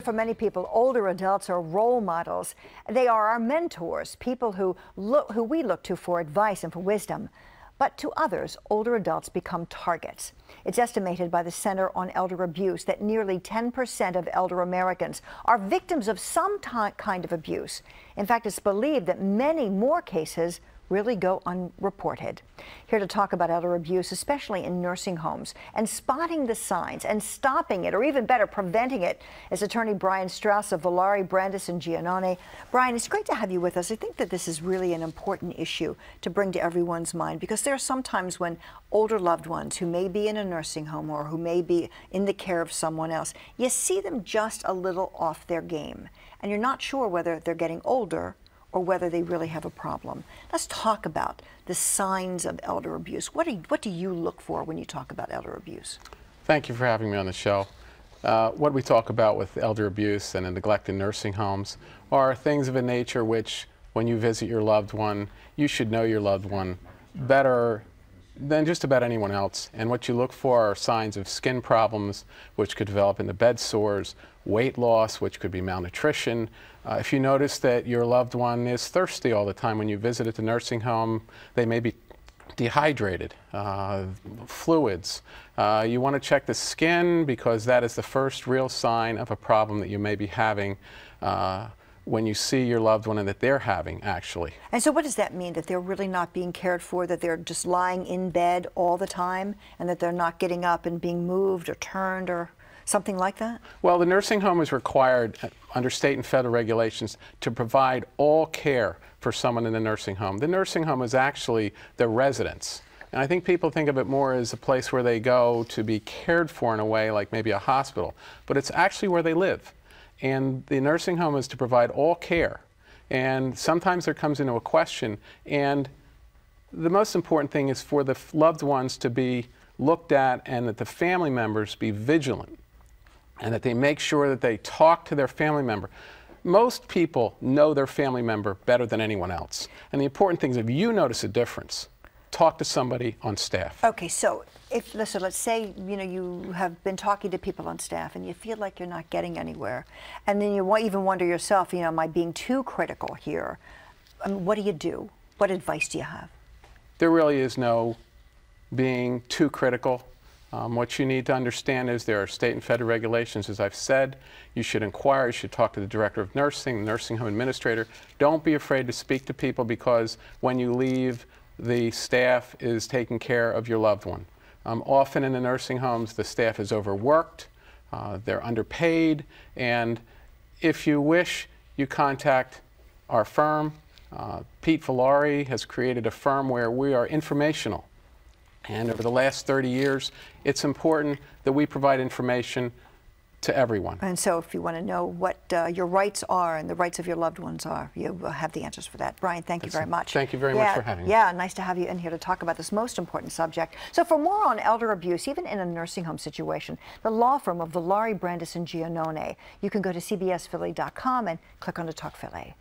For many people, older adults are role models. They are our mentors, people who we look to for advice and for wisdom. But to others, older adults become targets. It's estimated by the Center on Elder Abuse that nearly 10% of elder Americans are victims of some kind of abuse. In fact, it's believed that many more cases really go unreported. Here to talk about elder abuse, especially in nursing homes, and spotting the signs and stopping it, or even better, preventing it, is attorney Brian Strauss of Villari, Brandis, and Giannone. Brian, it's great to have you with us. I think that this is really an important issue to bring to everyone's mind, because there are some times when older loved ones who may be in a nursing home or who may be in the care of someone else, you see them just a little off their game, and you're not sure whether they're getting older or whether they really have a problem. Let's talk about the signs of elder abuse. What do you look for when you talk about elder abuse? Thank you for having me on the show. What we talk about with elder abuse and in neglected nursing homes are things of a nature which, when you visit your loved one, you should know your loved one better than just about anyone else. And what you look for are signs of skin problems, which could develop into bed sores, weight loss, which could be malnutrition. If you notice that your loved one is thirsty all the time when you visit at the nursing home, they may be dehydrated, fluids. You want to check the skin, because that is the first real sign of a problem that you may be having when you see your loved one and that they're having, actually. And so what does that mean? That they're really not being cared for, that they're just lying in bed all the time, and that they're not getting up and being moved or turned or something like that? Well, the nursing home is required under state and federal regulations to provide all care for someone in the nursing home. The nursing home is actually the residence. And I think people think of it more as a place where they go to be cared for in a way, like maybe a hospital. But it's actually where they live. And the nursing home is to provide all care. And sometimes there comes into a question, and the most important thing is for the loved ones to be looked at, and that the family members be vigilant, and that they make sure that they talk to their family member. Most people know their family member better than anyone else. And the important thing is, if you notice a difference, talk to somebody on staff. Okay, so let's say you have been talking to people on staff and you feel like you're not getting anywhere, and then you even wonder yourself, am I being too critical here? What do you do? What advice do you have? There really is no being too critical. What you need to understand is there are state and federal regulations. As I've said, you should inquire, you should talk to the director of nursing, the nursing home administrator. Don't be afraid to speak to people, because when you leave, the staff is taking care of your loved one. Often in the nursing homes, the staff is overworked, they're underpaid, and if you wish, you contact our firm. Pete Villari has created a firm where we are informational. And over the last 30 years, it's important that we provide information to everyone. And so if you want to know what your rights are and the rights of your loved ones are, you have the answers for that. Brian, thank you very much. Thank you very much for having me. Yeah, nice to have you in here to talk about this most important subject. So for more on elder abuse, even in a nursing home situation, the law firm of Villari, Brandis, and Giannone, you can go to cbsphilly.com and click on the Talk Philly.